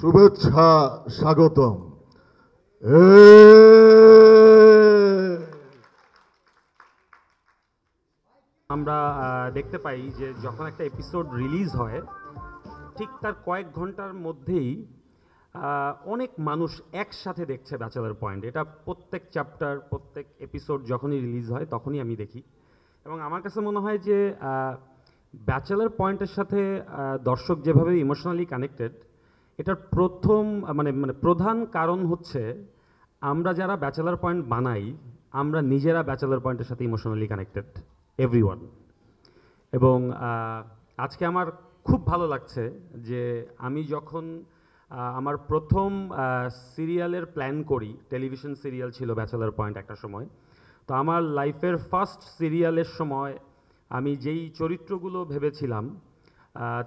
শুভেচ্ছা, স্বাগতম। এ আমরা দেখতে পাই যে যখন একটা এপিসোড রিলিজ হয় ঠিক তার কয়েক ঘন্টার মধ্যেই অনেক মানুষ একসাথে দেখছে ব্যাচেলার পয়েন্ট। এটা প্রত্যেক চ্যাপ্টার প্রত্যেক এপিসোড যখনই রিলিজ হয় তখনই আমি দেখি এবং আমার কাছে মনে হয় যে ব্যাচেলার পয়েন্টের সাথে দর্শক যেভাবে ইমোশনালি কানেক্টেড এটার প্রথম মানে মানে প্রধান কারণ হচ্ছে আমরা যারা ব্যাচেলার পয়েন্ট বানাই আমরা নিজেরা ব্যাচেলার পয়েন্টের সাথে ইমোশনালি কানেক্টেড এভরিওয়ান। এবং আজকে আমার খুব ভালো লাগছে যে আমি যখন আমার প্রথম সিরিয়ালের প্ল্যান করি, টেলিভিশন সিরিয়াল ছিল ব্যাচেলার পয়েন্ট একটা সময়, তো আমার লাইফের ফার্স্ট সিরিয়ালের সময় আমি যেই চরিত্রগুলো ভেবেছিলাম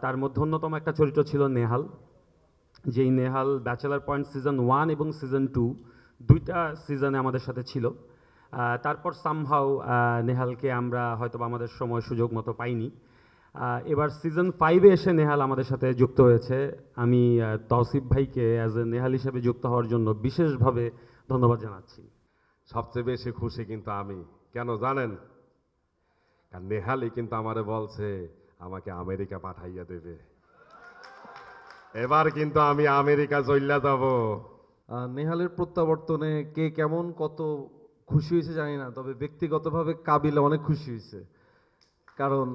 তার মধ্যে অন্যতম একটা চরিত্র ছিল নেহাল। যেই নেহাল ব্যাচেলার পয়েন্ট সিজন 1 এবং সিজন 2 দুইটা সিজনে আমাদের সাথে ছিল। তারপর সামহাও নেহালকে আমরা হয়তো আমাদের সময় সুযোগ মতো পাইনি। এবার সিজন 5-এ এসে নেহাল আমাদের সাথে যুক্ত হয়েছে। আমি তৌসিফ ভাইকে অ্যাজ এ নেহাল হিসেবে যুক্ত হওয়ার জন্য বিশেষভাবে ধন্যবাদ জানাচ্ছি। সবচেয়ে বেশি খুশি কিন্তু আমি, কেন জানেন? কারণ নেহালি কিন্তু আমারে বলছে আমাকে আমেরিকা পাঠাইয়া দেবে। এবার কিন্তু আমি আমেরিকা চইলা যাব। নেহালের প্রত্যাবর্তনে কে কেমন কত খুশি হয়েছে জানি না, তবে ব্যক্তিগতভাবে কাবিলা অনেক খুশি হয়েছে। কারণ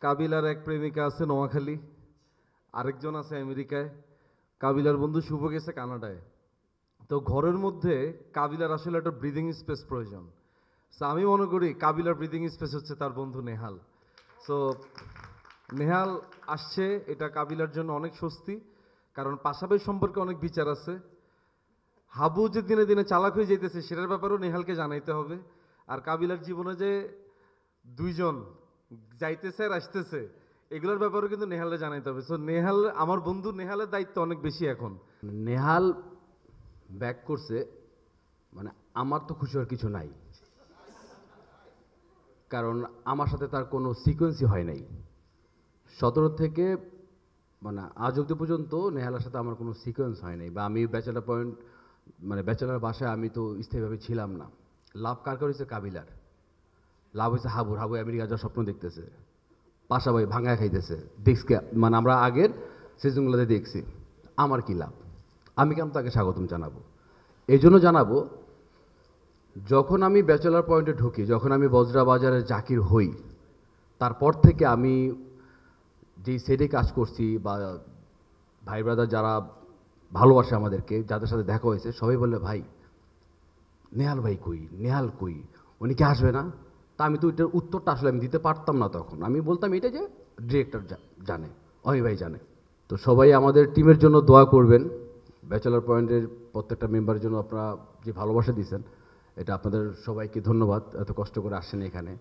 কাবিলার এক প্রেমিকা আছে নোয়াখালী, আরেকজন আছে আমেরিকায়, কাবিলার বন্ধু শুভ গেছে কানাডায়। তো ঘরের মধ্যে কাবিলার আসলে একটা ব্রিদিং স্পেস প্রয়োজন। সো আমি মনে করি কাবিলার ব্রিদিং স্পেস হচ্ছে তার বন্ধু নেহাল। সো নেহাল আসছে, এটা কাবিলার জন্য অনেক স্বস্তি, কারণ পাশাপাশি সম্পর্কে অনেক বিচার আছে। হাবু যে দিনে দিনে চালাক হয়ে যেতেছে সেটার ব্যাপারেও নেহালকে জানাইতে হবে। আর কাবিলার জীবনে যে দুইজন যাইতেছে আর আসতেছে এগুলোর ব্যাপারেও কিন্তু নেহালে জানাইতে হবে। সো নেহাল, আমার বন্ধু নেহালের দায়িত্ব অনেক বেশি এখন। নেহাল ব্যাক করছে, মানে আমার তো খুশি হওয়ার কিছু নাই, কারণ আমার সাথে তার কোনো সিকোয়েন্সই হয় নাই 17 থেকে মানে আজ অব্দি পর্যন্ত। নেহালের সাথে আমার কোনো সিকোয়েন্স হয় নাই, বা আমি ব্যাচেলার পয়েন্ট মানে ব্যাচেলার বাসায় আমি তো স্থায়ীভাবে ছিলাম না। লাভ কার হয়েছে? কাবিলার। লাভ হয়েছে হাবুর। হাবু আমেরিকা যাওয়ার স্বপ্ন দেখতেছে, পাশাপাশি ভাঙায় খাইতেছে দেখছি, মানে আমরা আগের সিজনগুলোতে দেখছি। আমার কি লাভ? আমি কেন তাকে স্বাগতম জানাবো? এই জন্য জানাবো, যখন আমি ব্যাচেলার পয়েন্টে ঢুকি, যখন আমি বজরা বাজারের জাকির হই, তারপর থেকে আমি যেই সেটে কাজ করছি বা ভাই ব্রাদার যারা ভালোবাসে আমাদেরকে, যাদের সাথে দেখা হয়েছে, সবাই বললে ভাই নেহাল ভাই কই, নেহাল কই, উনি কি আসবে না? তা আমি তো এটার উত্তরটা আসলে আমি দিতে পারতাম না তখন। আমি বলতাম এটা যে ডিরেক্টর জানে, অমি ভাই জানে। তো সবাই আমাদের টিমের জন্য দোয়া করবেন। ব্যাচেলার পয়েন্টের প্রত্যেকটা মেম্বারের জন্য আপনারা যে ভালোবাসা দিয়েছেন, এটা আপনাদের সবাইকে ধন্যবাদ। এত কষ্ট করে আসছেন এখানে।